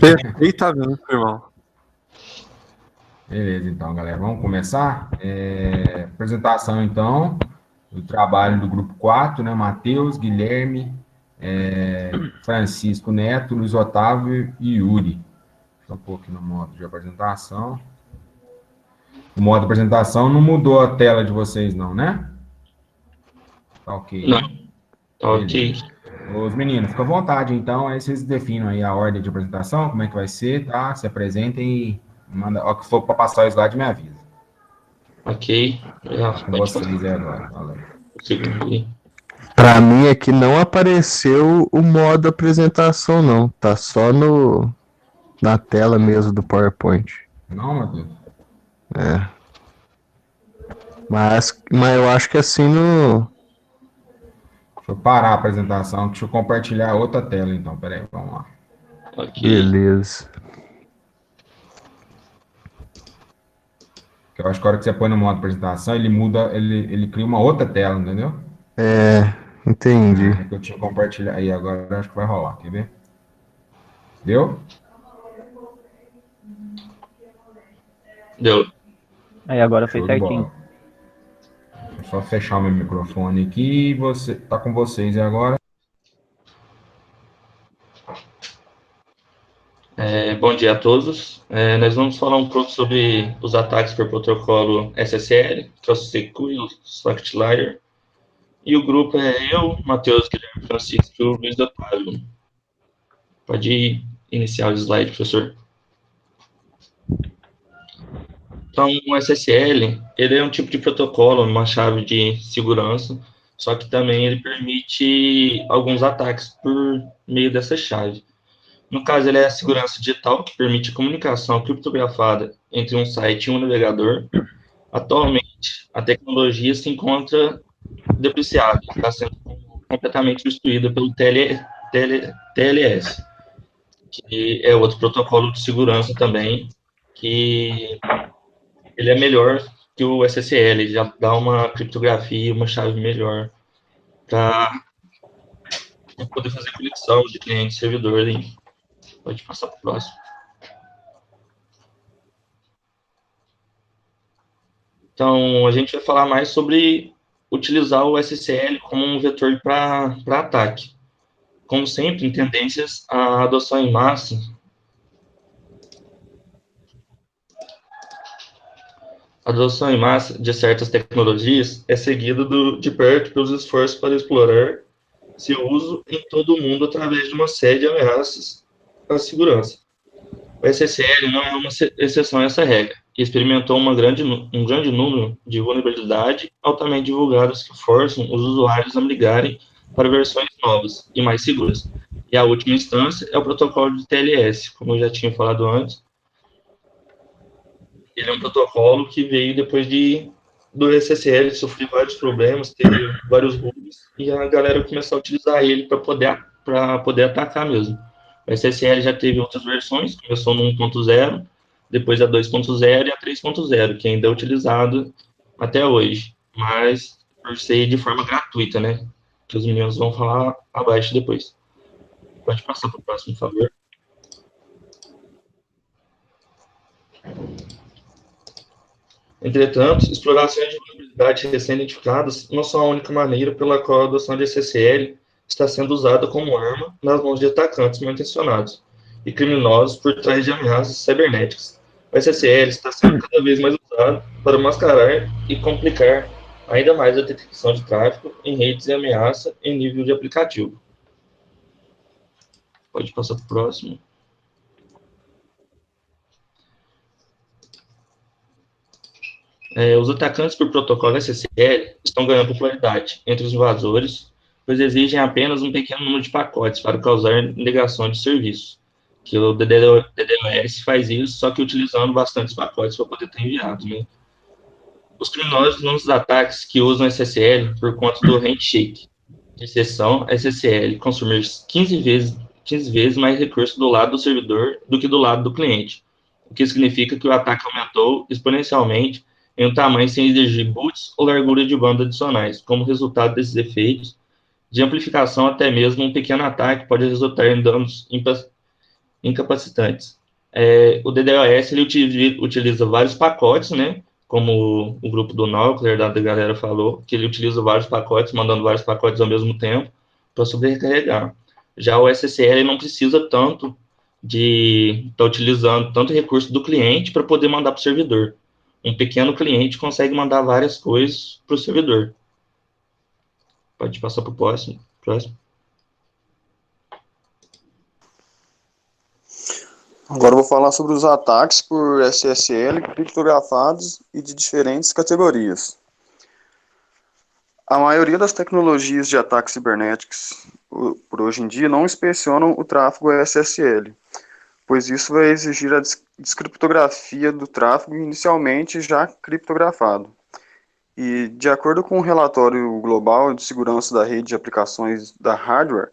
Perfeitamente, irmão. Beleza, então, galera, vamos começar? Apresentação, então, do trabalho do grupo 4, né? Matheus, Guilherme, Francisco Neto, Luiz Otávio e Yuri. Deixa eu pôr aqui no modo de apresentação. O modo de apresentação não mudou a tela de vocês, não, né? Tá ok, Não, né? tá ok. Beleza. Os meninos, fica à vontade, então, aí vocês definam aí a ordem de apresentação, como é que vai ser, tá? Se apresentem e manda, ó, que for para passar o slide, me avisa. Ok. Já Tá com pode passar. vocês aí agora, valeu. Pra mim aqui não apareceu o modo apresentação, não. Tá só na tela mesmo do PowerPoint. Não, Matheus? É. Mas eu acho que assim no. Deixa eu parar a apresentação, deixa eu compartilhar outra tela, então, peraí, vamos lá. Ok. Beleza. Eu acho que a hora que você põe no modo apresentação, ele muda, ele cria uma outra tela, entendeu? Entendi. É que eu tinha compartilhado, aí agora eu acho que vai rolar, quer ver? Deu? Deu. Aí agora foi Show de certinho. bola. Deixa eu só fechar o meu microfone aqui e você, tá com vocês agora. Bom dia a todos. Nós vamos falar um pouco sobre os ataques por protocolo SSL, Trust Secure, Socket Layer. E o grupo é eu, Matheus, Guilherme, Francisco e o Luiz Otávio. Pode iniciar o slide, professor. Então, o SSL, ele é um tipo de protocolo, uma chave de segurança, só que também ele permite alguns ataques por meio dessa chave. No caso, ele é a segurança digital, que permite a comunicação criptografada entre um site e um navegador. Atualmente, a tecnologia se encontra depreciada, está sendo completamente substituída pelo TLS, que é outro protocolo de segurança também, que ele é melhor que o SSL, ele já dá uma criptografia, uma chave melhor para poder fazer conexão de cliente e servidor. Ali. Pode passar para o próximo. Então, a gente vai falar mais sobre utilizar o SSL como um vetor para ataque. Como sempre, em tendências, a adoção em massa de certas tecnologias é seguida de perto pelos esforços para explorar seu uso em todo o mundo através de uma série de ameaças à segurança. O SSL não é uma exceção a essa regra, e experimentou um grande número de vulnerabilidades altamente divulgadas que forçam os usuários a migrarem para versões novas e mais seguras. E a última instância é o protocolo de TLS, como eu já tinha falado antes. Ele é um protocolo que veio depois do SSL sofrer vários problemas, ter vários bugs, e a galera começou a utilizar ele para poder atacar mesmo. O SSL já teve outras versões, começou no 1.0, depois a 2.0 e a 3.0, que ainda é utilizado até hoje, mas por ser de forma gratuita, né? Que os meninos vão falar abaixo depois. Pode passar para o próximo, por favor. Entretanto, explorações de vulnerabilidades recém-identificadas não são a única maneira pela qual a adoção de SSL está sendo usada como arma nas mãos de atacantes mal intencionados e criminosos por trás de ameaças cibernéticas. O SSL está sendo cada vez mais usado para mascarar e complicar ainda mais a detecção de tráfego em redes e ameaça em nível de aplicativo. Pode passar para o próximo. Os atacantes por protocolo SSL estão ganhando popularidade entre os invasores, pois exigem apenas um pequeno número de pacotes para causar negação de serviço. Que o DDoS faz isso, só que utilizando bastantes pacotes para poder ter enviado. Né? Os criminosos usam os ataques que usam SSL por conta do handshake. De exceção, SSL consumir 15 vezes mais recursos do lado do servidor do que do lado do cliente, o que significa que o ataque aumentou exponencialmente em um tamanho sem exigir boots ou largura de banda adicionais. Como resultado desses efeitos de amplificação, até mesmo um pequeno ataque pode resultar em danos incapacitantes. O DDoS ele utiliza vários pacotes, né? Como o grupo do Naucler da galera falou, que ele utiliza vários pacotes, mandando vários pacotes ao mesmo tempo para sobrecarregar. Já o SSL não precisa tanto de estar utilizando tanto recurso do cliente para poder mandar para o servidor. Um pequeno cliente consegue mandar várias coisas para o servidor. Pode passar para o próximo. Agora eu vou falar sobre os ataques por SSL criptografados e de diferentes categorias. A maioria das tecnologias de ataques cibernéticos por hoje em dia não inspecionam o tráfego SSL, pois isso vai exigir a descriptografia do tráfego inicialmente já criptografado. E, de acordo com o relatório global de segurança da rede de aplicações da hardware,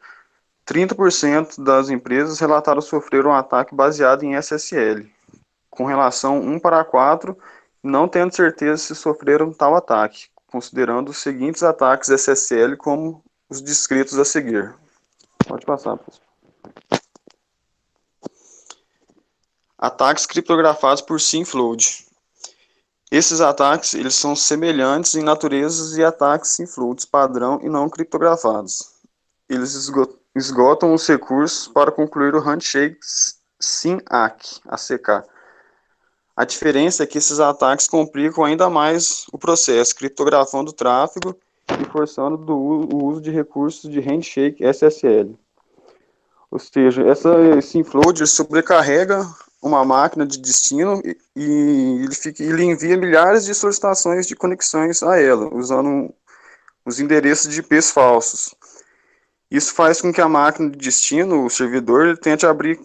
30% das empresas relataram sofrer um ataque baseado em SSL, com relação 1:4, não tendo certeza se sofreram tal ataque, considerando os seguintes ataques SSL como os descritos a seguir. Pode passar, professor. Ataques criptografados por SymFlood. Esses ataques eles são semelhantes em natureza e ataques SymFlood padrão e não criptografados. Eles esgotam os recursos para concluir o handshake SYNACK, ACK. A diferença é que esses ataques complicam ainda mais o processo, criptografando o tráfego e forçando o uso de recursos de handshake SSL. Ou seja, essa SymFlood sobrecarrega uma máquina de destino e ele envia milhares de solicitações de conexões a ela, usando os endereços de IPs falsos. Isso faz com que a máquina de destino, o servidor, ele tente abrir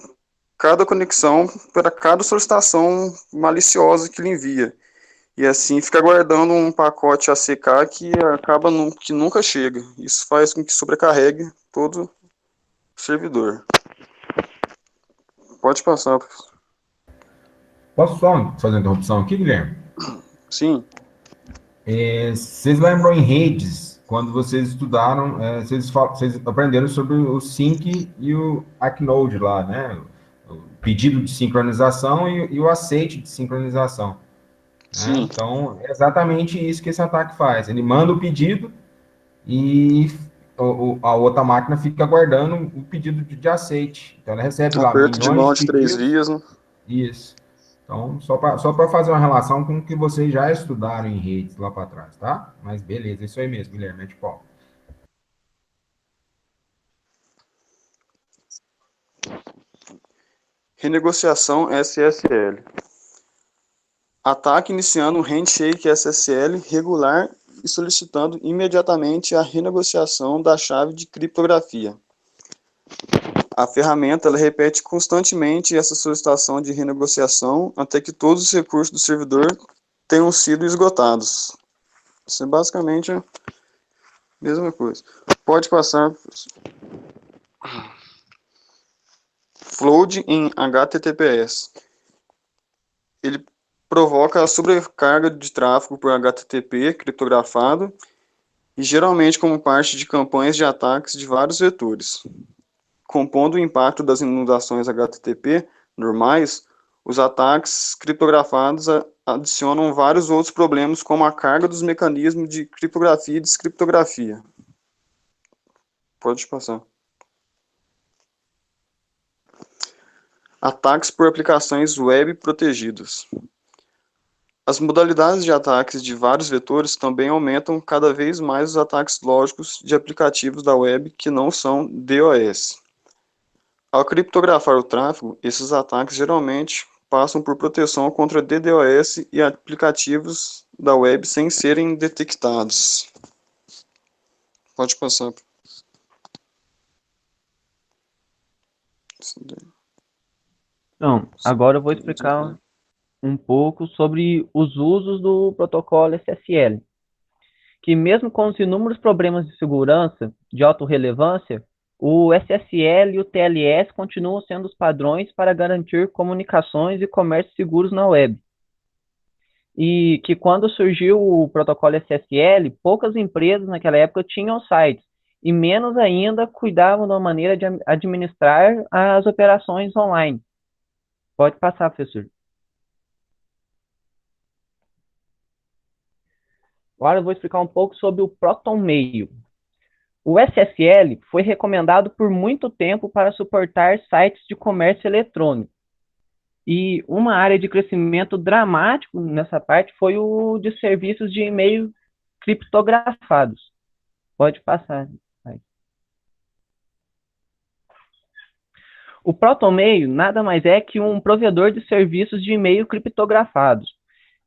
cada conexão para cada solicitação maliciosa que ele envia. E assim fica guardando um pacote ACK que acaba que nunca chega. Isso faz com que sobrecarregue todo o servidor. Pode passar, professor. Posso só fazer uma interrupção aqui, Guilherme? Sim. Vocês lembram em redes, quando vocês estudaram, vocês aprenderam sobre o sync e o acknowledge lá, né? O pedido de sincronização e o aceite de sincronização. Sim. Né? Então, é exatamente isso que esse ataque faz. Ele manda o pedido e a outra máquina fica aguardando o pedido de aceite. Então, ela recebe lá Aperto de mão de 3 pedidos. vias, né? Isso. Então, só para fazer uma relação com o que vocês já estudaram em redes lá para trás, tá? Mas beleza, isso aí mesmo, Guilherme, é de pau. Renegociação SSL. Ataque iniciando um handshake SSL regular e solicitando imediatamente a renegociação da chave de criptografia. A ferramenta ela repete constantemente essa solicitação de renegociação até que todos os recursos do servidor tenham sido esgotados. Isso é basicamente a mesma coisa. Pode passar. Flood em HTTPS. Ele provoca a sobrecarga de tráfego por HTTP criptografado e geralmente como parte de campanhas de ataques de vários vetores. Compondo o impacto das inundações HTTP normais, os ataques criptografados adicionam vários outros problemas, como a carga dos mecanismos de criptografia e descriptografia. Pode passar. Ataques por aplicações web protegidas. As modalidades de ataques de vários vetores também aumentam cada vez mais os ataques lógicos de aplicativos da web que não são DOS. Ao criptografar o tráfego, esses ataques geralmente passam por proteção contra DDoS e aplicativos da web sem serem detectados. Pode passar. Então, agora eu vou explicar um pouco sobre os usos do protocolo SSL, que mesmo com os inúmeros problemas de segurança de alta relevância, o SSL e o TLS continuam sendo os padrões para garantir comunicações e comércio seguros na web. E que quando surgiu o protocolo SSL, poucas empresas naquela época tinham sites, e menos ainda cuidavam da maneira de administrar as operações online. Pode passar, professor. Agora eu vou explicar um pouco sobre o Proton Mail. O SSL foi recomendado por muito tempo para suportar sites de comércio eletrônico. E uma área de crescimento dramático nessa parte foi o de serviços de e-mail criptografados. Pode passar. O ProtonMail nada mais é que um provedor de serviços de e-mail criptografados.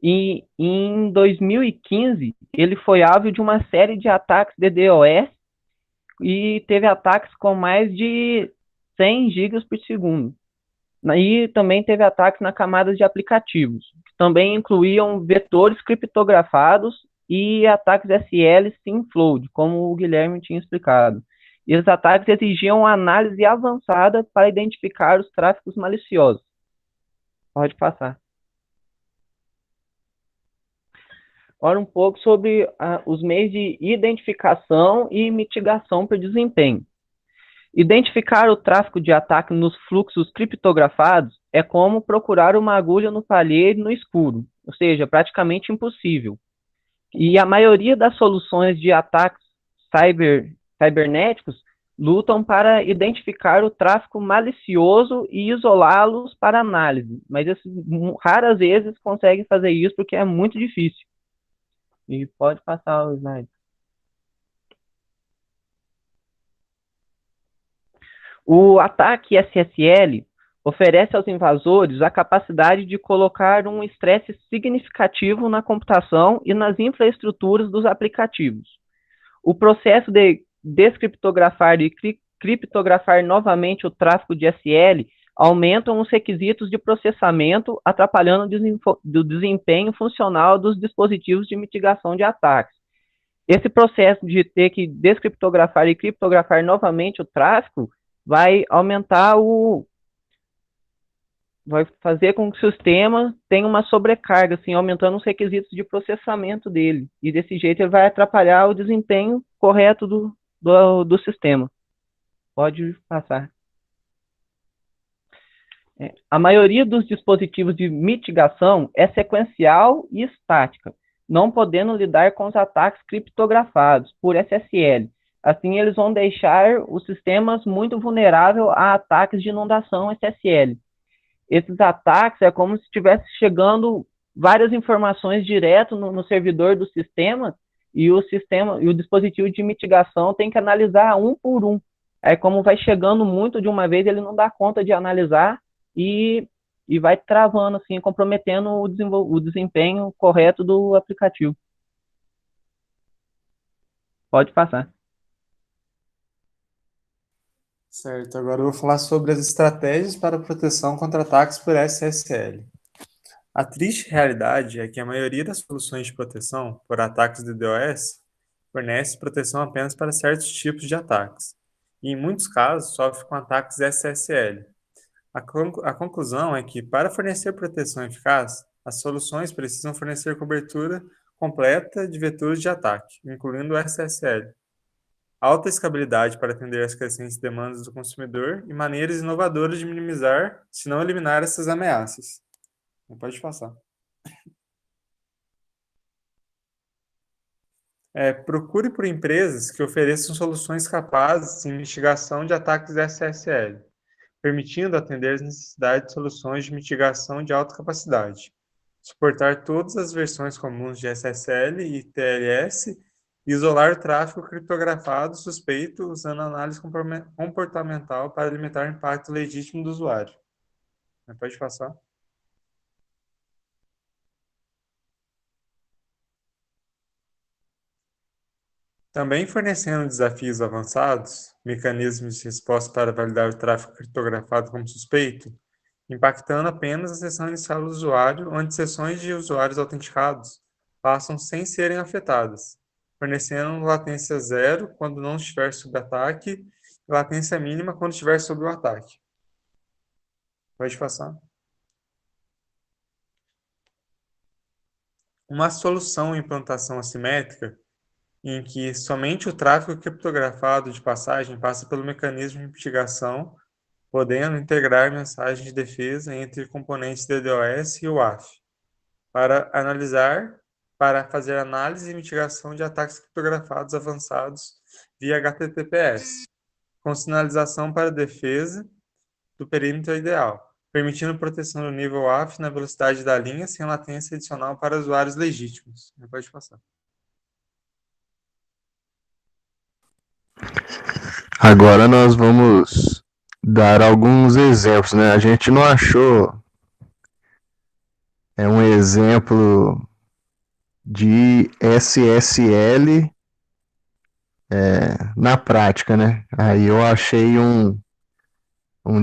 E em 2015, ele foi alvo de uma série de ataques DDoS e teve ataques com mais de 100 gigas por segundo. E também teve ataques na camada de aplicativos, que também incluíam vetores criptografados e ataques SL SymFlow, como o Guilherme tinha explicado. E os ataques exigiam análise avançada para identificar os tráficos maliciosos. Pode passar. Agora um pouco sobre os meios de identificação e mitigação para desempenho. Identificar o tráfego de ataque nos fluxos criptografados é como procurar uma agulha no palheiro no escuro, ou seja, praticamente impossível. E a maioria das soluções de ataques cibernéticos lutam para identificar o tráfego malicioso e isolá-los para análise, mas raras vezes conseguem fazer isso porque é muito difícil. E pode passar o slide. O ataque SSL oferece aos invasores a capacidade de colocar um estresse significativo na computação e nas infraestruturas dos aplicativos. O processo de descriptografar e criptografar novamente o tráfego de SL aumentam os requisitos de processamento, atrapalhando o desempenho funcional dos dispositivos de mitigação de ataques. Esse processo de ter que descriptografar e criptografar novamente o tráfego vai fazer com que o sistema tenha uma sobrecarga, assim, aumentando os requisitos de processamento dele. E desse jeito ele vai atrapalhar o desempenho correto do sistema. Pode passar. A maioria dos dispositivos de mitigação é sequencial e estática, não podendo lidar com os ataques criptografados por SSL. Assim, eles vão deixar os sistemas muito vulneráveis a ataques de inundação SSL. Esses ataques é como se estivesse chegando várias informações direto no servidor do sistema e o dispositivo de mitigação tem que analisar um por um. Aí, como vai chegando muito de uma vez, ele não dá conta de analisar e vai travando, assim, comprometendo o desempenho correto do aplicativo. Pode passar. Certo, agora eu vou falar sobre as estratégias para proteção contra ataques por SSL. A triste realidade é que a maioria das soluções de proteção por ataques DDoS fornece proteção apenas para certos tipos de ataques, e em muitos casos sofre com ataques SSL. A conclusão é que, para fornecer proteção eficaz, as soluções precisam fornecer cobertura completa de vetores de ataque, incluindo o SSL, alta escalabilidade para atender às crescentes demandas do consumidor e maneiras inovadoras de minimizar, se não eliminar, essas ameaças. Pode passar. Procure por empresas que ofereçam soluções capazes de mitigação de ataques SSL, permitindo atender às necessidades de soluções de mitigação de alta capacidade, suportar todas as versões comuns de SSL e TLS e isolar o tráfego criptografado suspeito usando análise comportamental para limitar o impacto legítimo do usuário. Pode passar. Também fornecendo desafios avançados, mecanismos de resposta para validar o tráfego criptografado como suspeito, impactando apenas a seção inicial do usuário, onde sessões de usuários autenticados passam sem serem afetadas, fornecendo latência zero quando não estiver sob ataque e latência mínima quando estiver sob o ataque. Pode passar. Uma solução em implantação assimétrica em que somente o tráfego criptografado de passagem passa pelo mecanismo de mitigação, podendo integrar mensagens de defesa entre componentes DDoS e WAF, para fazer análise e mitigação de ataques criptografados avançados via HTTPS, com sinalização para defesa do perímetro ideal, permitindo proteção do nível WAF na velocidade da linha sem latência adicional para usuários legítimos. Pode passar. Agora nós vamos dar alguns exemplos, né? A gente não achou um exemplo de SSL na prática, né? Aí eu achei um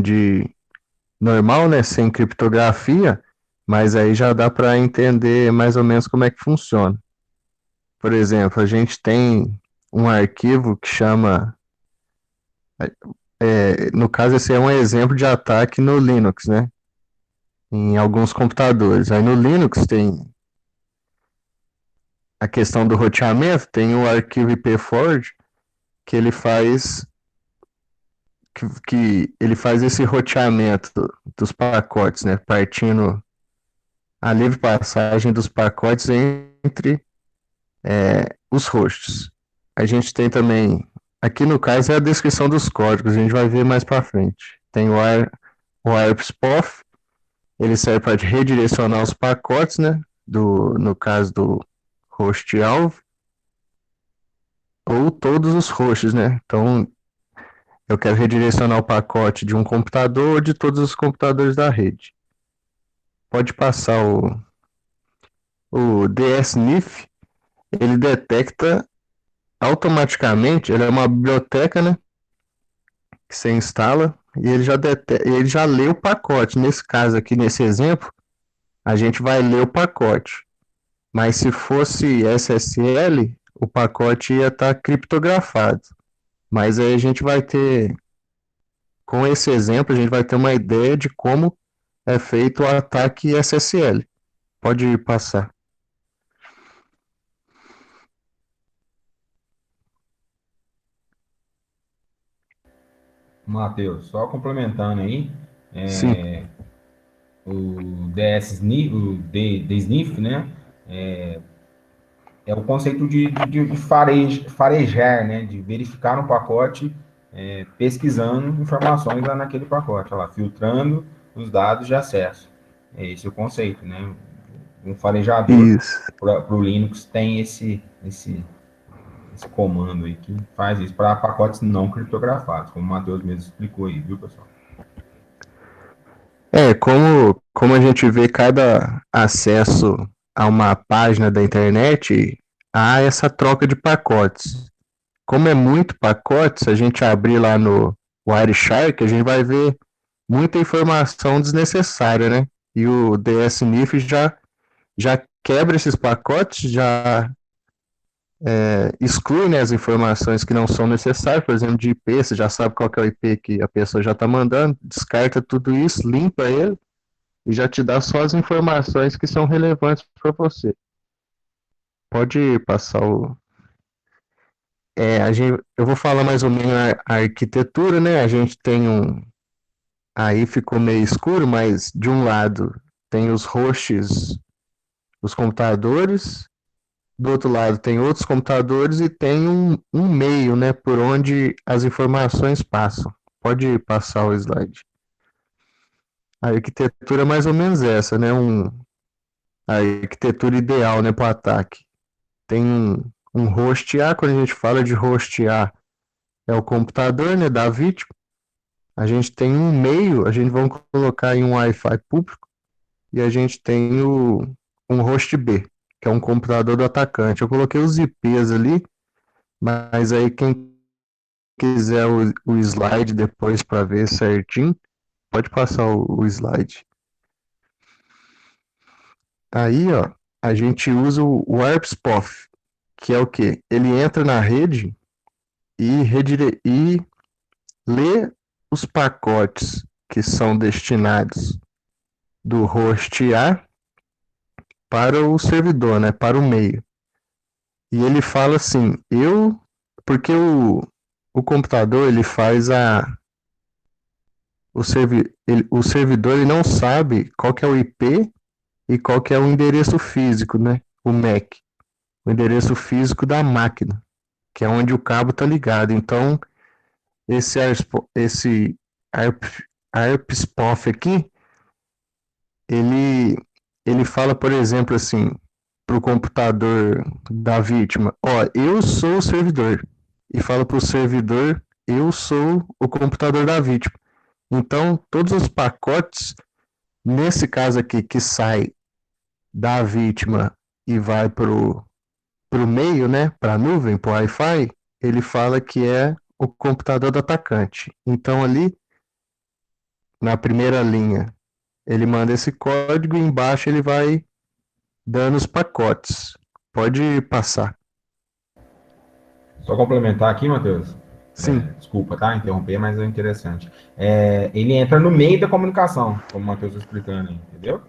de normal, né? Sem criptografia, mas aí já dá para entender mais ou menos como é que funciona. Por exemplo, a gente tem um arquivo que chama... no caso, esse é um exemplo de ataque no Linux, né? Em alguns computadores. Aí no Linux tem a questão do roteamento, tem o arquivo ipforward, que ele faz ele faz esse roteamento dos pacotes, né? Partindo a livre passagem dos pacotes entre os hosts. A gente tem também, aqui no caso é a descrição dos códigos, a gente vai ver mais para frente. Tem o ARPSPOF, ele serve para redirecionar os pacotes, né? No caso do host-alvo, ou todos os hosts, né? Então, eu quero redirecionar o pacote de um computador ou de todos os computadores da rede. Pode passar o DSNIF, ele detecta automaticamente, ele é uma biblioteca, né? Que você instala e ele já lê o pacote. Nesse caso aqui, nesse exemplo, a gente vai ler o pacote. Mas se fosse SSL, o pacote ia estar criptografado. Mas aí a gente vai ter, com esse exemplo, a gente vai ter uma ideia de como é feito o ataque SSL. Pode passar. Matheus, só complementando aí, Sim. o DSNIF, o DSNIF, né? É o conceito de farejar, né? De verificar um pacote, pesquisando informações lá naquele pacote, lá, filtrando os dados de acesso. É esse o conceito, né? Um farejador Isso. para o Linux tem esse comando aí que faz isso para pacotes não criptografados, como o Matheus mesmo explicou aí, viu, pessoal? Como a gente vê cada acesso a uma página da internet, há essa troca de pacotes. Como é muito pacote, se a gente abrir lá no Wireshark, a gente vai ver muita informação desnecessária, né? E o DSNIF já quebra esses pacotes, já exclui, né, as informações que não são necessárias, por exemplo, de IP, você já sabe qual que é o IP que a pessoa já está mandando, descarta tudo isso, limpa ele e já te dá só as informações que são relevantes para você. Pode passar o... eu vou falar mais ou menos a arquitetura, né? A gente tem aí ficou meio escuro, mas de um lado tem os hosts, os computadores, do outro lado tem outros computadores e tem um meio, né, por onde as informações passam. Pode passar o slide. A arquitetura é mais ou menos essa, né? A arquitetura ideal, né, para o ataque. Tem um host A, quando a gente fala de host A, é o computador, né, da vítima. A gente tem um meio, a gente vai colocar em um Wi-Fi público, e a gente tem um host B, que é um computador do atacante. Eu coloquei os IPs ali, mas aí quem quiser o slide depois para ver certinho, pode passar o slide. Aí, ó, a gente usa o ARPSPOF, que é o quê? Ele entra na rede e lê os pacotes que são destinados do host A para o servidor, né, para o meio. E ele fala assim, porque o computador ele faz o servidor ele não sabe qual que é o IP e qual que é o endereço físico, né? O MAC, o endereço físico da máquina, que é onde o cabo está ligado. Então, esse ARPSPOF aqui, ele, ele fala, por exemplo, assim, para o computador da vítima, ó, eu sou o servidor. E fala para o servidor, eu sou o computador da vítima. Então, todos os pacotes, nesse caso aqui, que sai da vítima e vai pro meio, né, para a nuvem, para o Wi-Fi, ele fala que é o computador do atacante. Então, ali, na primeira linha, ele manda esse código e embaixo ele vai dando os pacotes. Pode passar. Só complementar aqui, Matheus. Sim. Desculpa, tá? Interromper, mas é interessante. Ele entra no meio da comunicação, como o Matheus está explicando aí, entendeu?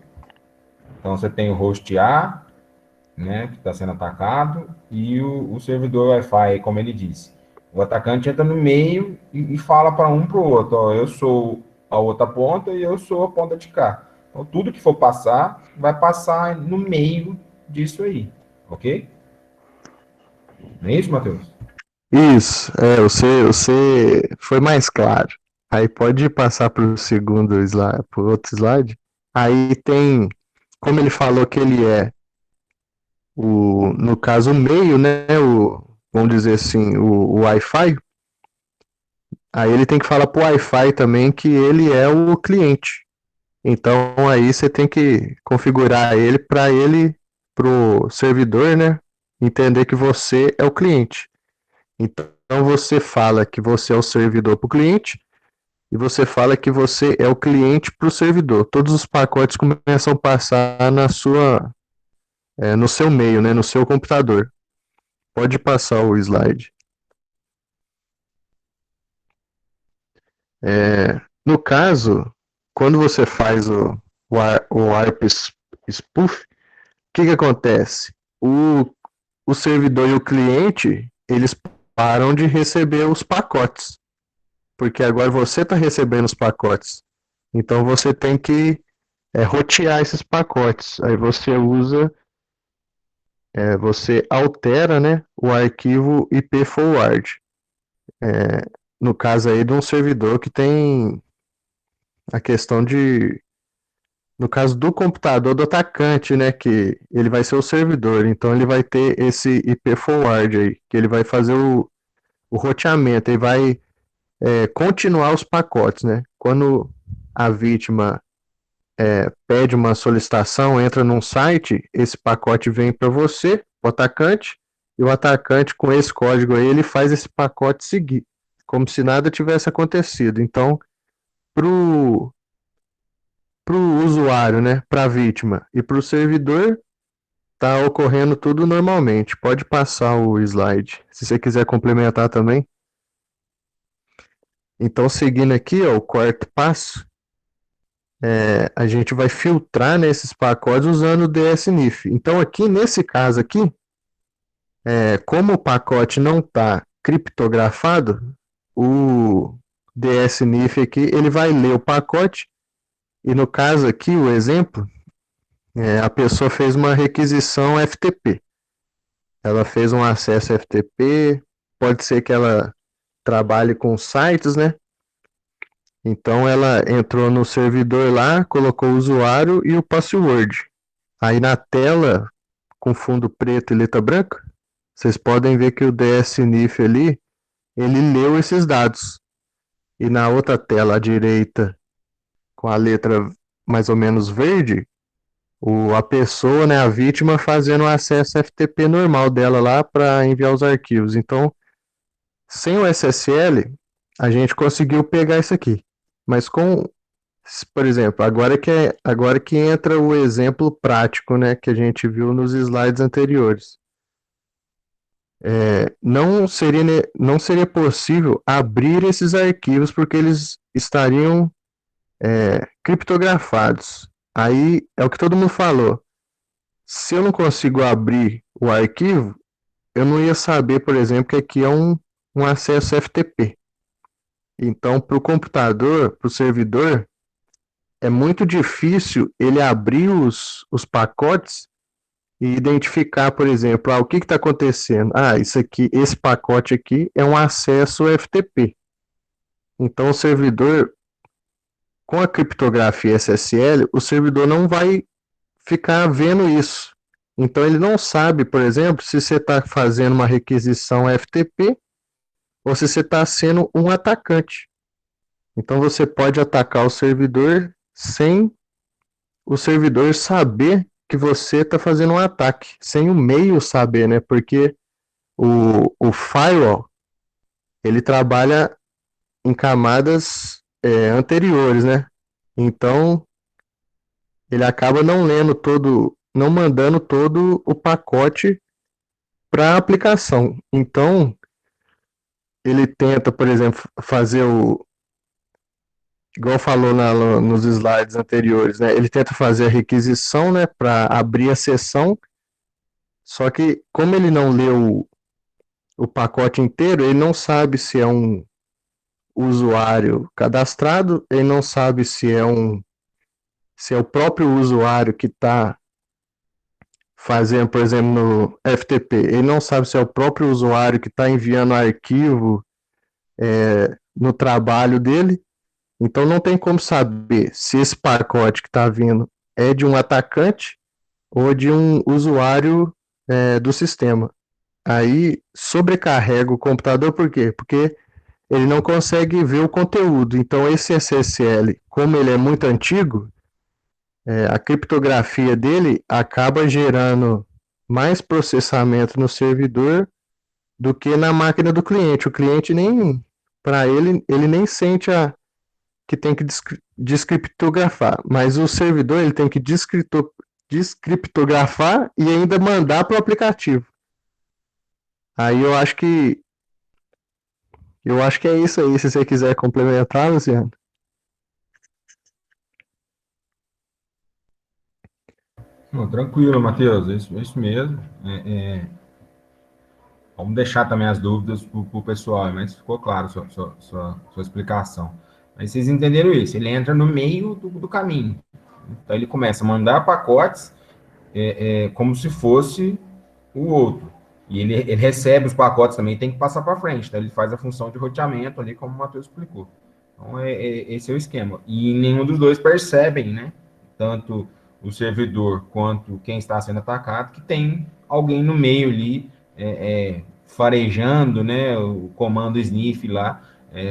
Então você tem o host A, né, que está sendo atacado, e o servidor Wi-Fi, como ele disse. O atacante entra no meio e fala para um para o outro, ó, eu sou a outra ponta e eu sou a ponta de cá. Então tudo que for passar, vai passar no meio disso aí, ok? Não é isso, Matheus? Isso, você foi mais claro. Aí pode passar para o segundo slide, para o outro slide. Aí tem, como ele falou que ele é no caso, o meio, né? Vamos dizer assim, o Wi-Fi. Aí ele tem que falar pro Wi-Fi também que ele é o cliente. Então aí você tem que configurar ele, pro servidor, né? Entender que você é o cliente. Então você fala que você é o servidor para o cliente e você fala que você é o cliente para o servidor. Todos os pacotes começam a passar no seu meio, né, no seu computador. Pode passar o slide. No caso, quando você faz o ARP spoof, o que acontece? O servidor e o cliente, eles param de receber os pacotes, porque agora você está recebendo os pacotes. Então você tem que rotear esses pacotes. Aí você altera, né, o arquivo IP forward. No caso aí de um servidor que tem a questão no caso do computador do atacante, né, que ele vai ser o servidor, então ele vai ter esse IP forward aí, que ele vai fazer o roteamento, e vai continuar os pacotes, né? Quando a vítima pede uma solicitação, entra num site, esse pacote vem para você, o atacante, e o atacante com esse código aí, ele faz esse pacote seguir, como se nada tivesse acontecido. Então, pro usuário, né, para a vítima e para o servidor, tá ocorrendo tudo normalmente. Pode passar o slide, se você quiser complementar também. Então, seguindo aqui, ó, o quarto passo, a gente vai filtrar, né, esses pacotes usando o DSNIF. Então, aqui nesse caso aqui, como o pacote não está criptografado, o DSNIF aqui, ele vai ler o pacote, e no caso aqui, o exemplo, a pessoa fez uma requisição FTP. Ela fez um acesso FTP, pode ser que ela trabalhe com sites, né? Então ela entrou no servidor lá, colocou o usuário e o password. Aí na tela, com fundo preto e letra branca, vocês podem ver que o DSNIF ali, ele leu esses dados. E na outra tela à direita, com a letra mais ou menos verde, a pessoa, né, a vítima, fazendo o acesso FTP normal dela lá para enviar os arquivos. Então, sem o SSL, a gente conseguiu pegar isso aqui. Mas por exemplo, agora que entra o exemplo prático, né, que a gente viu nos slides anteriores. Não seria possível abrir esses arquivos porque eles estariam criptografados. Aí é o que todo mundo falou. Se eu não consigo abrir o arquivo, eu não ia saber, por exemplo, que aqui é um acesso FTP. Então, para o computador, para o servidor, é muito difícil ele abrir os pacotes e identificar, por exemplo, o que está acontecendo? Isso aqui, esse pacote aqui é um acesso FTP. Então, o servidor, com a criptografia SSL, o servidor não vai ficar vendo isso. Então, ele não sabe, por exemplo, se você está fazendo uma requisição FTP ou se você está sendo um atacante. Então, você pode atacar o servidor sem o servidor saber que você está fazendo um ataque, sem o meio saber, né? Porque o firewall, ele trabalha em camadas anteriores, né? Então, ele acaba não lendo todo, não mandando todo o pacote para a aplicação. Então, ele tenta, por exemplo, fazer igual falou nos slides anteriores, né? Ele tenta fazer a requisição, né, para abrir a sessão. Só que, como ele não leu o pacote inteiro, ele não sabe se é um usuário cadastrado, ele não sabe se é o próprio usuário que está fazendo, por exemplo, no FTP, ele não sabe se é o próprio usuário que está enviando arquivo no trabalho dele, então não tem como saber se esse pacote que está vindo é de um atacante ou de um usuário do sistema. Aí sobrecarrega o computador, por quê? Porque ele não consegue ver o conteúdo. Então esse SSL, como ele é muito antigo, a criptografia dele acaba gerando mais processamento no servidor do que na máquina do cliente. O cliente nem, para ele nem sente que tem que descriptografar, mas o servidor ele tem que descriptografar e ainda mandar para o aplicativo. Aí eu acho que é isso aí, se você quiser complementar, Luciano. Não, tranquilo, Matheus, é isso mesmo. Vamos deixar também as dúvidas para o pessoal, mas ficou claro sua explicação. Mas vocês entenderam isso? Ele entra no meio do caminho. Então ele começa a mandar pacotes como se fosse o outro. E ele recebe os pacotes também, tem que passar para frente. Então ele faz a função de roteamento ali, como o Matheus explicou. Então esse é o esquema. E nenhum dos dois percebem, né? Tanto o servidor quanto quem está sendo atacado, que tem alguém no meio ali farejando, né? O comando sniff lá,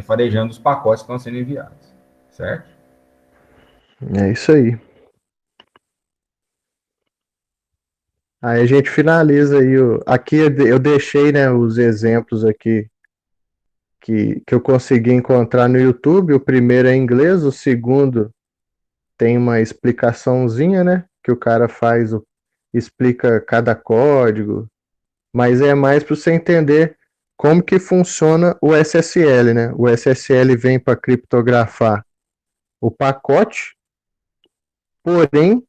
farejando os pacotes que estão sendo enviados. Certo? É isso aí. Aí a gente finaliza aí. Aqui eu deixei, né, os exemplos aqui que eu consegui encontrar no YouTube. O primeiro é em inglês, o segundo tem uma explicaçãozinha, né, que o cara explica cada código, mas é mais para você entender como que funciona o SSL, né? O SSL vem para criptografar o pacote, porém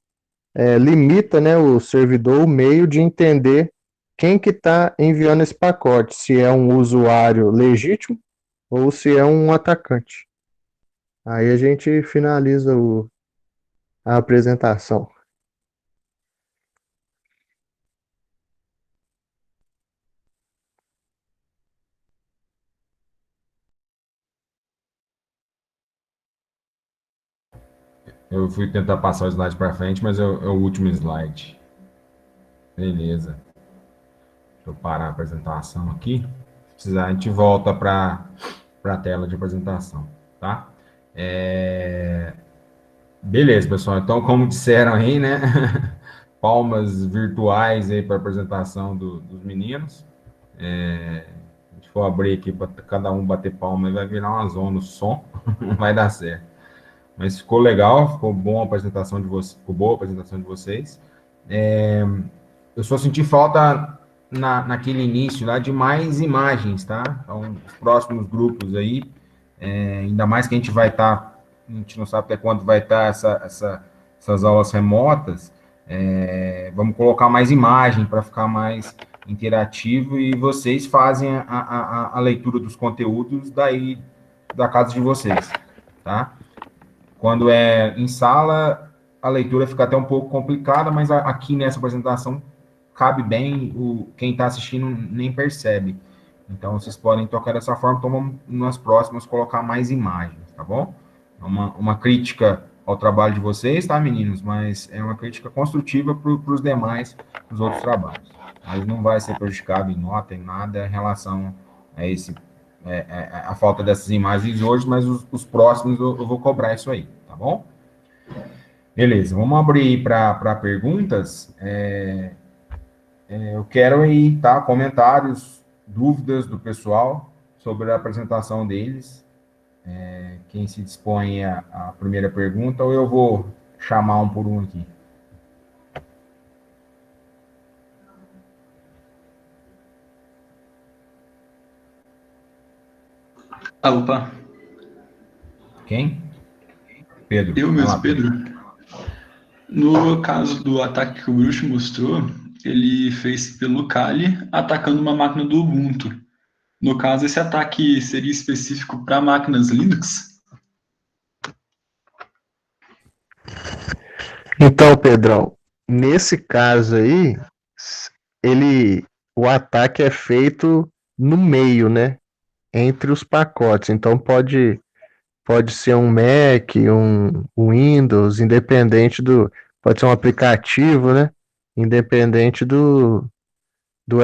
limita, né, o servidor o meio de entender quem que está enviando esse pacote, se é um usuário legítimo ou se é um atacante. Aí a gente finaliza a apresentação. Eu fui tentar passar o slide para frente, mas é o último slide. Beleza. Deixa eu parar a apresentação aqui. Se precisar, a gente volta para a tela de apresentação, tá? Beleza, pessoal. Então, como disseram aí, né? Palmas virtuais aí para a apresentação dos meninos. A gente for abrir aqui para cada um bater palma, vai virar uma zona o som, não vai dar certo. Mas ficou legal, ficou boa a apresentação de vocês, ficou boa a apresentação de vocês. Eu só senti falta naquele início lá de mais imagens, tá? Então, os próximos grupos aí, ainda mais que a gente vai estar, a gente não sabe até quando vai estar essas aulas remotas, vamos colocar mais imagem para ficar mais interativo e vocês fazem a leitura dos conteúdos daí da casa de vocês, tá? Quando é em sala, a leitura fica até um pouco complicada, mas aqui nessa apresentação cabe bem, quem está assistindo nem percebe. Então, vocês podem tocar dessa forma, então vamos nas próximas colocar mais imagens, tá bom? Uma crítica ao trabalho de vocês, tá, meninos? Mas é uma crítica construtiva para os demais, os outros trabalhos. Mas não vai ser prejudicado em nota, em nada, em relação a a falta dessas imagens hoje, mas os próximos eu vou cobrar isso aí, tá bom? Beleza, vamos abrir para perguntas. Eu quero aí, tá, comentários, dúvidas do pessoal sobre a apresentação deles. Quem se dispõe a primeira pergunta, ou eu vou chamar um por um aqui. Opa. Quem? Pedro. Eu Vai mesmo, lá, Pedro. No caso do ataque que o Bruxo mostrou, ele fez pelo Kali atacando uma máquina do Ubuntu. No caso, esse ataque seria específico para máquinas Linux? Então, Pedrão, nesse caso aí, o ataque é feito no meio, né? Entre os pacotes. Então pode ser um Mac, um Windows, independente pode ser um aplicativo, né? Independente do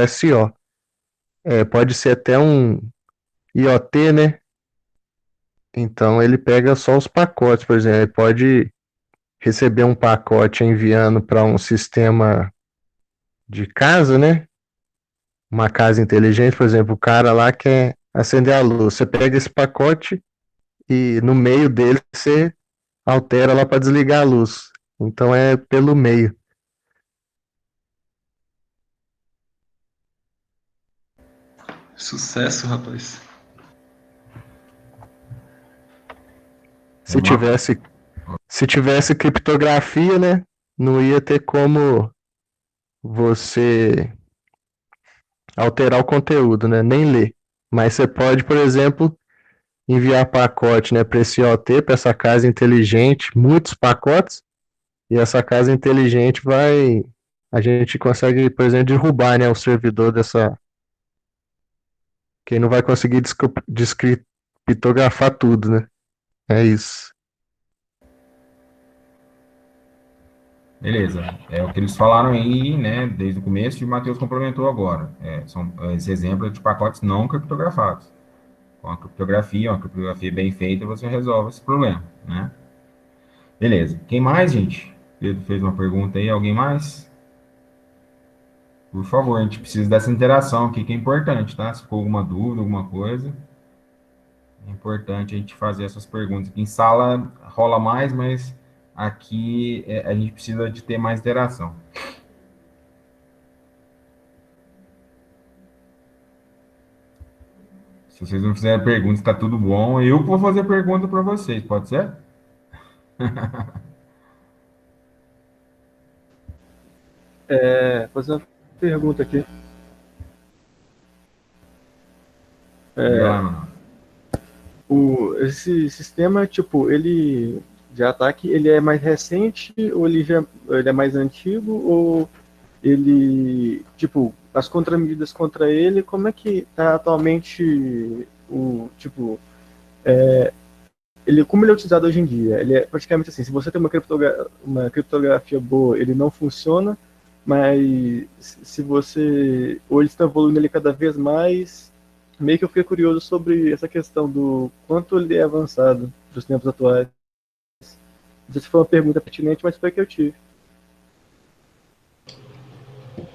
SO. Pode ser até um IoT, né? Então ele pega só os pacotes, por exemplo, ele pode receber um pacote enviando para um sistema de casa, né? Uma casa inteligente, por exemplo, o cara lá quer acender a luz. Você pega esse pacote e no meio dele você altera lá para desligar a luz. Então é pelo meio. Sucesso, rapaz. Se tivesse criptografia, né? Não ia ter como você alterar o conteúdo, né? Nem ler. Mas você pode, por exemplo, enviar pacote, né, para esse IoT, para essa casa inteligente, muitos pacotes, e essa casa inteligente a gente consegue, por exemplo, derrubar, né, o servidor dessa, quem não vai conseguir descriptografar tudo, né? É isso. Beleza. É o que eles falaram aí, né, desde o começo, e o Matheus complementou agora. Esse exemplo é de pacotes não criptografados. Com a criptografia, uma criptografia bem feita, você resolve esse problema, né? Beleza. Quem mais, gente? Pedro fez uma pergunta aí. Alguém mais? Por favor, a gente precisa dessa interação aqui, que é importante, tá? Se for alguma dúvida, alguma coisa, é importante a gente fazer essas perguntas. Aqui em sala rola mais, mas aqui a gente precisa de ter mais interação. Se vocês não fizerem perguntas, está tudo bom. Eu vou fazer pergunta para vocês, pode ser? Fazer uma pergunta aqui. Diga lá, mano. Esse sistema, tipo, ele de ataque, ele é mais recente ou ele é mais antigo ou ele, tipo, as contramedidas contra ele, como é que tá atualmente como ele é utilizado hoje em dia? Ele é praticamente assim, se você tem uma criptografia boa, ele não funciona, mas se você, ou ele está evoluindo ele cada vez mais, meio que eu fiquei curioso sobre essa questão do quanto ele é avançado dos tempos atuais. Não sei se foi uma pergunta pertinente, mas foi que eu tive.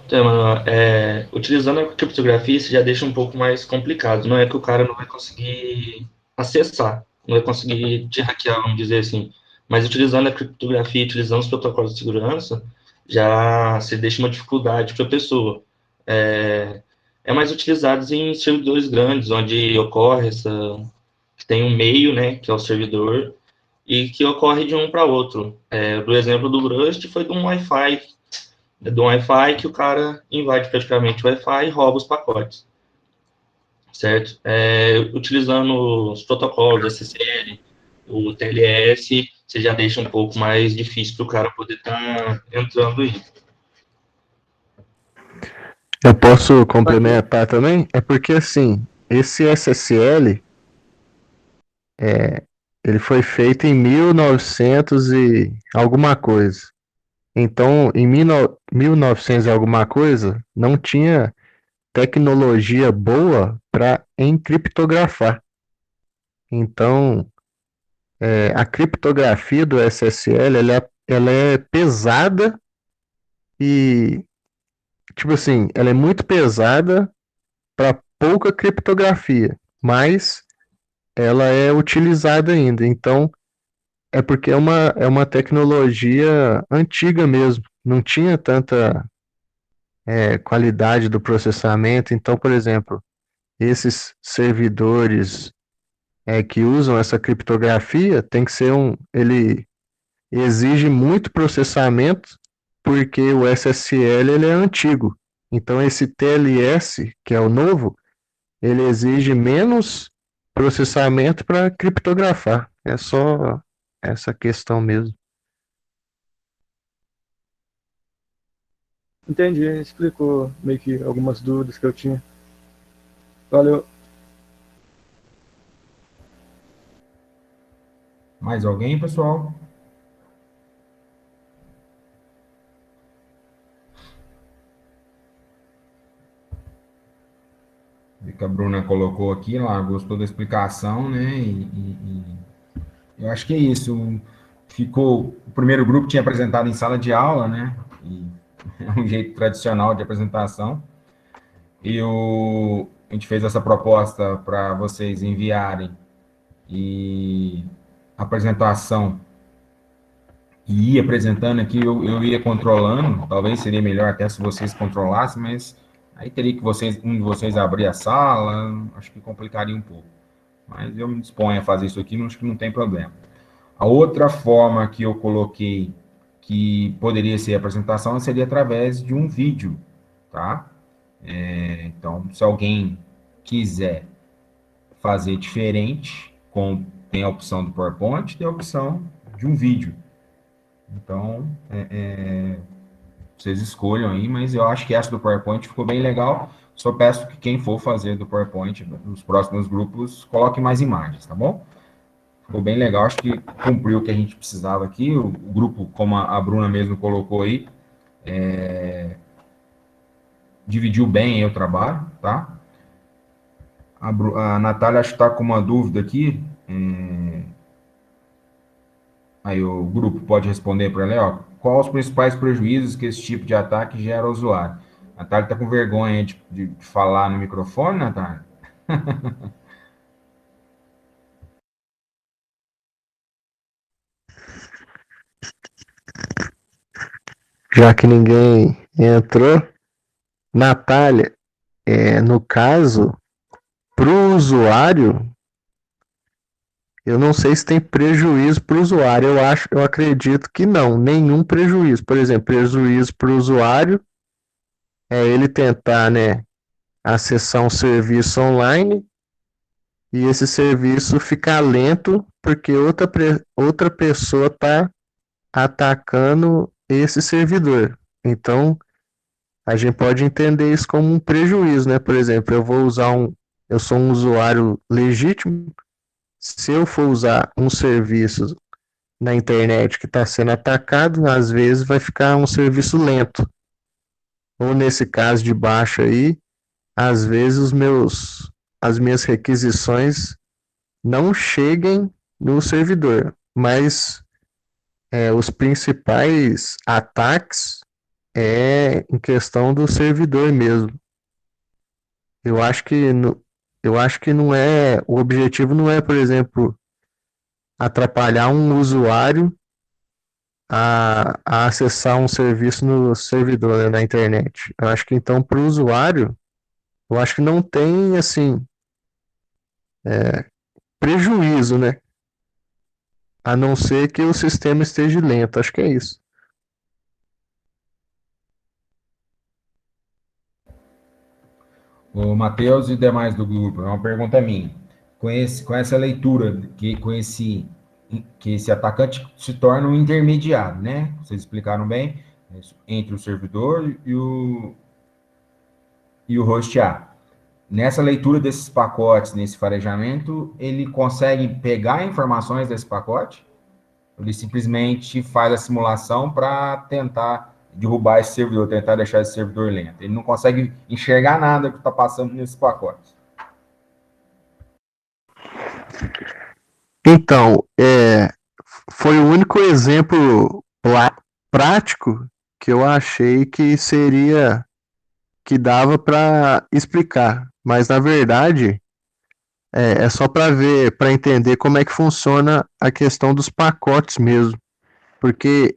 Então, mano, utilizando a criptografia, isso já deixa um pouco mais complicado. Não é que o cara não vai conseguir acessar, não vai conseguir te hackear, vamos dizer assim. Mas utilizando a criptografia, utilizando os protocolos de segurança, já se deixa uma dificuldade para a pessoa. É mais utilizado em servidores grandes, onde ocorre que tem um meio, né, que é o servidor, e que ocorre de um para outro. Do exemplo do Rust foi de um Wi-Fi do Wi-Fi que o cara invade praticamente o Wi-Fi e rouba os pacotes, certo? Utilizando os protocolos SSL, o TLS, você já deixa um pouco mais difícil para o cara poder estar entrando aí. Eu posso complementar também? É porque, assim, esse SSL, ele foi feito em 1900 e alguma coisa. Então, em 1900 e alguma coisa, não tinha tecnologia boa para encriptografar. Então, a criptografia do SSL, ela é pesada e, tipo assim, ela é muito pesada para pouca criptografia, mas ela é utilizada ainda. Então, é porque é uma tecnologia antiga mesmo. Não tinha tanta qualidade do processamento. Então, por exemplo, esses servidores que usam essa criptografia tem que ser ele exige muito processamento porque o SSL ele é antigo. Então, esse TLS, que é o novo, ele exige menos processamento para criptografar. É só essa questão mesmo. Entendi, explicou meio que algumas dúvidas que eu tinha. Valeu. Mais alguém, pessoal? Vi que a Bruna colocou aqui, ela gostou da explicação, né? Eu acho que é isso. O primeiro grupo tinha apresentado em sala de aula, né? E é um jeito tradicional de apresentação. A gente fez essa proposta para vocês enviarem e a apresentação e ir apresentando aqui, eu ia controlando, talvez seria melhor até se vocês controlassem, mas aí teria que um de vocês abrir a sala, acho que complicaria um pouco. Mas eu me disponho a fazer isso aqui, acho que não tem problema. A outra forma que eu coloquei que poderia ser a apresentação seria através de um vídeo, tá? Então, se alguém quiser fazer diferente, tem a opção do PowerPoint, tem a opção de um vídeo. Então, vocês escolham aí, mas eu acho que essa do PowerPoint ficou bem legal. Só peço que quem for fazer do PowerPoint nos próximos grupos, coloque mais imagens, tá bom? Ficou bem legal, acho que cumpriu o que a gente precisava aqui. O grupo, como a Bruna mesmo colocou aí, dividiu bem aí o trabalho, tá? A Natália acho que está com uma dúvida aqui. Aí o grupo pode responder para ela, ó, quais os principais prejuízos que esse tipo de ataque gera ao usuário? A Natália está com vergonha de falar no microfone, Natália? Já que ninguém entrou, Natália, no caso, para o usuário, eu não sei se tem prejuízo para o usuário. Eu acredito que não, nenhum prejuízo. Por exemplo, prejuízo para o usuário é ele tentar, né, acessar um serviço online e esse serviço ficar lento porque outra pessoa está atacando esse servidor. Então, a gente pode entender isso como um prejuízo, né? Por exemplo, eu sou um usuário legítimo. Se eu for usar um serviço na internet que está sendo atacado, às vezes vai ficar um serviço lento. Ou nesse caso de baixo aí, às vezes as minhas requisições não cheguem no servidor, mas os principais ataques em questão do servidor mesmo. Eu acho que não é, o objetivo não é, por exemplo, atrapalhar um usuário a acessar um serviço no servidor, né, na internet. Eu acho que então para o usuário, eu acho que não tem assim prejuízo, né? A não ser que o sistema esteja lento. Acho que é isso. O Matheus e demais do grupo, é uma pergunta minha. Com essa leitura, que esse atacante se torna um intermediário, né? Vocês explicaram bem, entre o servidor e o host A. Nessa leitura desses pacotes, nesse farejamento, ele consegue pegar informações desse pacote? Ele simplesmente faz a simulação para tentar derrubar esse servidor, tentar deixar esse servidor lento. Ele não consegue enxergar nada que está passando nesses pacotes. Então, foi o único exemplo prático que eu achei que seria que dava para explicar, mas na verdade é só para ver, para entender como é que funciona a questão dos pacotes mesmo, porque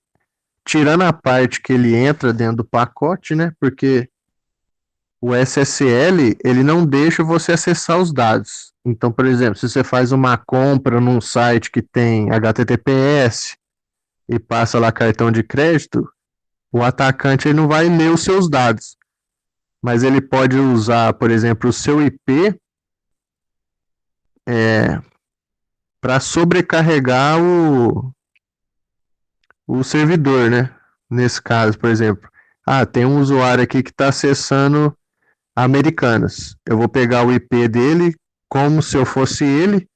tirando a parte que ele entra dentro do pacote, né? Porque o SSL ele não deixa você acessar os dados. Então, por exemplo, se você faz uma compra num site que tem HTTPS e passa lá cartão de crédito, o atacante ele não vai ler os seus dados, mas ele pode usar, por exemplo, o seu IP para sobrecarregar o servidor, né? Nesse caso, por exemplo, tem um usuário aqui que está acessando Americanas. Eu vou pegar o IP dele como se eu fosse ele,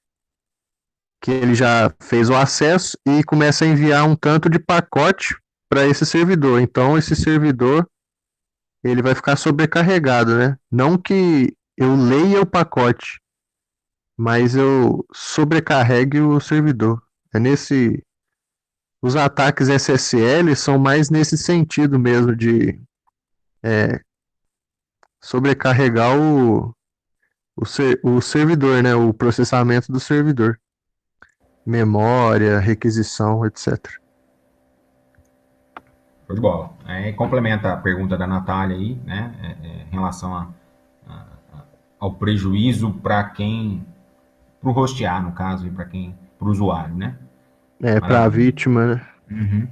que ele já fez o acesso, e começa a enviar um tanto de pacote para esse servidor. Então, esse servidor ele vai ficar sobrecarregado, né? Não que eu leia o pacote, mas eu sobrecarregue o servidor. Os ataques SSL são mais nesse sentido mesmo de sobrecarregar o servidor, né? O processamento do servidor. Memória, requisição, etc. Foi de bola. Complementa a pergunta da Natália aí, né? Em relação ao prejuízo para o hostear, no caso, e para o usuário, né? Para a vítima, né? Uhum.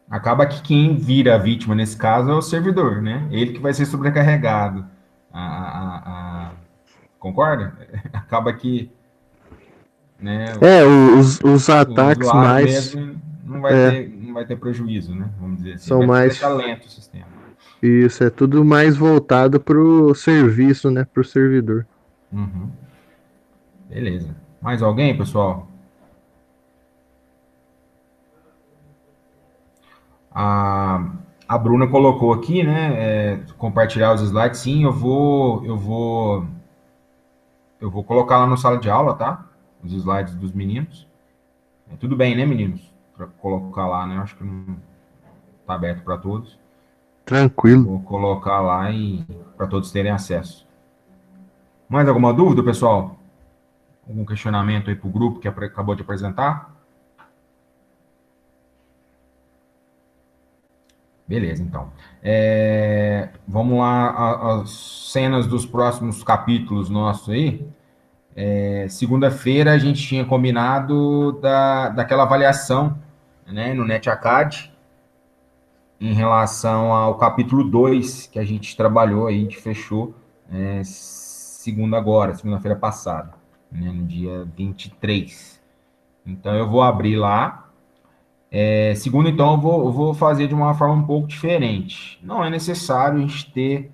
Acaba que quem vira a vítima nesse caso é o servidor, né? Ele que vai ser sobrecarregado. Concorda? Acaba que, né? Os ataques o mais mesmo não vai ter prejuízo, né? Vamos dizer assim. São vai mais deixar lento o sistema. Isso, é tudo mais voltado para o serviço, né? Para o servidor. Uhum. Beleza. Mais alguém, pessoal? A Bruna colocou aqui, né? Compartilhar os slides. Sim, eu vou colocar lá no sala de aula, tá? Os slides dos meninos. Tudo bem, né, meninos? Para colocar lá, né? Acho que não tá aberto para todos. Tranquilo. Vou colocar lá e para todos terem acesso. Mais alguma dúvida, pessoal? Algum questionamento aí para o grupo que acabou de apresentar? Beleza, então. Vamos lá, as cenas dos próximos capítulos nossos aí. Segunda-feira a gente tinha combinado daquela avaliação, né, no NetAcad, em relação ao capítulo 2 que a gente trabalhou, a gente fechou segunda-feira passada, né, no dia 23. Então eu vou abrir lá. Segundo, então, eu vou fazer de uma forma um pouco diferente. Não é necessário a gente ter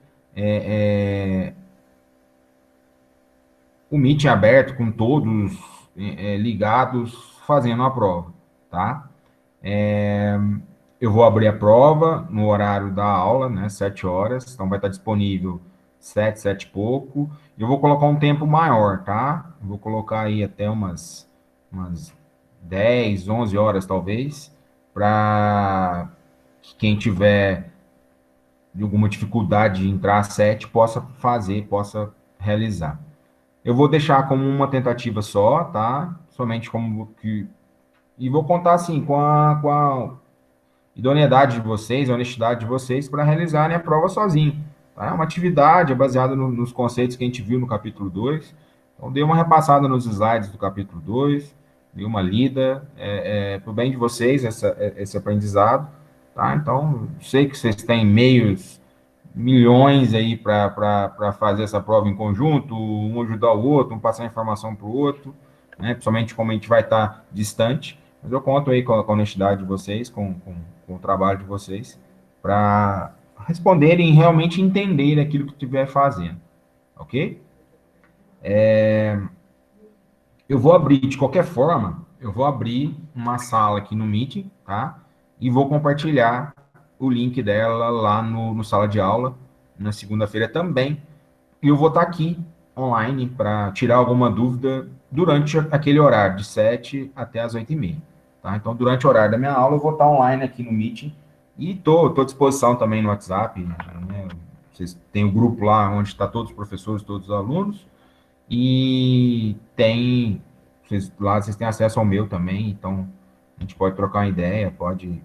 o Meet aberto com todos ligados fazendo a prova, tá? Eu vou abrir a prova no horário da aula, né, 7 horas, então vai estar disponível 7 e pouco. Eu vou colocar um tempo maior, tá? Eu vou colocar aí até umas 10, 11 horas, talvez, para que quem tiver alguma dificuldade de entrar às 7 possa realizar. Eu vou deixar como uma tentativa só, tá? Somente como que... E vou contar, assim, com a idoneidade de vocês, a honestidade de vocês para realizarem a prova sozinho. Tá? É uma atividade baseada nos conceitos que a gente viu no capítulo 2. Então, dei uma repassada nos slides do capítulo 2, dei uma lida, para o bem de vocês, esse aprendizado. Tá? Então, sei que vocês têm meios milhões aí para fazer essa prova em conjunto, um ajudar o outro, um passar informação para o outro, né? Principalmente como a gente vai estar distante. Mas eu conto aí com a honestidade de vocês, com o trabalho de vocês, para responderem e realmente entender aquilo que estiver fazendo, ok? Eu vou abrir, de qualquer forma, eu vou abrir uma sala aqui no Meet, tá? E vou compartilhar o link dela lá no sala de aula, na segunda-feira também. E eu vou estar aqui, online, para tirar alguma dúvida durante aquele horário, de 7 até as 8h30. Tá? Então, durante o horário da minha aula, eu vou estar online aqui no Meet. E estou à disposição também no WhatsApp. Né? Vocês têm o grupo lá onde está todos os professores, todos os alunos. E lá vocês têm acesso ao meu também, então a gente pode trocar uma ideia, pode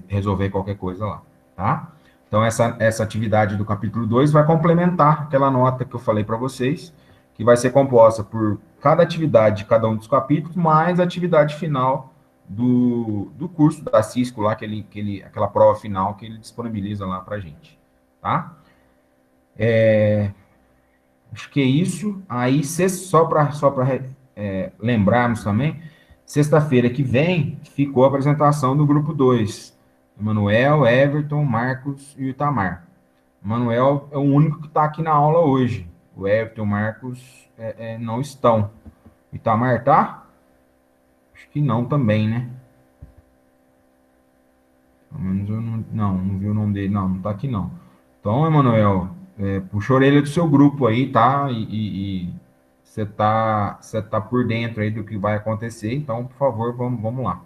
resolver qualquer coisa lá, tá? Então, essa atividade do capítulo 2 vai complementar aquela nota que eu falei para vocês, que vai ser composta por cada atividade de cada um dos capítulos, mais a atividade final do curso da Cisco lá, aquela prova final que ele disponibiliza lá para a gente, tá? Acho que é isso. Aí, só para lembrarmos também, sexta-feira que vem ficou a apresentação do grupo 2. Emanuel, Everton, Marcos e o Itamar. O Emanuel é o único que está aqui na aula hoje. O Everton e o Marcos não estão. O Itamar tá? Acho que não também, né? Pelo menos eu não vi o nome dele. Não está aqui não. Então, Emanuel, puxa a orelha do seu grupo aí, tá? E você tá por dentro aí do que vai acontecer, então, por favor, vamos lá.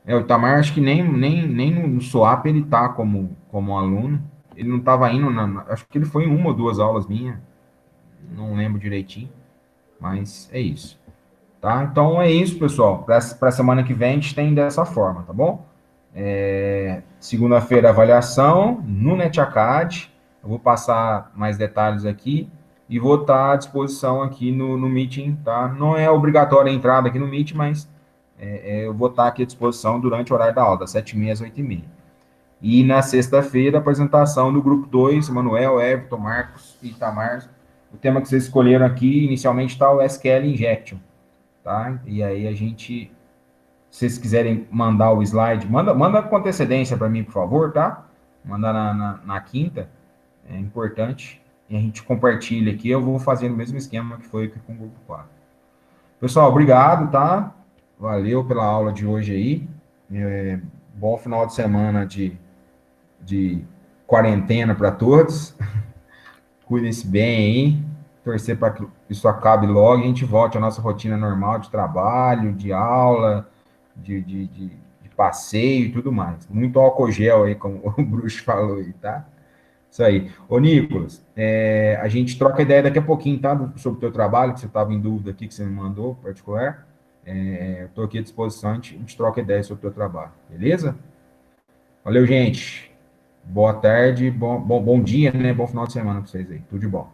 O Itamar, acho que nem no SOAP ele tá como aluno. Ele não estava indo, acho que ele foi em uma ou duas aulas minhas, não lembro direitinho, mas é isso. Tá? Então, é isso, pessoal. Para a semana que vem, a gente tem dessa forma, tá bom? Segunda-feira, avaliação no NetAcad. Eu vou passar mais detalhes aqui e vou estar à disposição aqui no Meeting, tá? Não é obrigatória a entrada aqui no Meeting, mas eu vou estar aqui à disposição durante o horário da aula, das 7h30 às 8h30. E na sexta-feira, apresentação do grupo 2, Manuel, Everton, Marcos e Itamar. O tema que vocês escolheram aqui, inicialmente, está o SQL Injection, tá? E aí a gente... Se vocês quiserem mandar o slide, manda com antecedência para mim, por favor, tá? Manda na quinta, é importante. E a gente compartilha aqui, eu vou fazer o mesmo esquema que foi aqui com o grupo 4. Pessoal, obrigado, tá? Valeu pela aula de hoje aí. Bom final de semana de quarentena para todos. Cuidem-se bem aí. Torcer para que isso acabe logo e a gente volte à nossa rotina normal de trabalho, de aula, de passeio e tudo mais. Muito álcool gel aí, como o Bruxo falou aí, tá? Isso aí. Ô, Nicolas, a gente troca ideia daqui a pouquinho, tá? Sobre o teu trabalho, que você estava em dúvida aqui, que você me mandou, particular. Estou aqui à disposição, a gente troca ideia sobre o teu trabalho, beleza? Valeu, gente. Boa tarde, bom dia, né? Bom final de semana para vocês aí. Tudo de bom.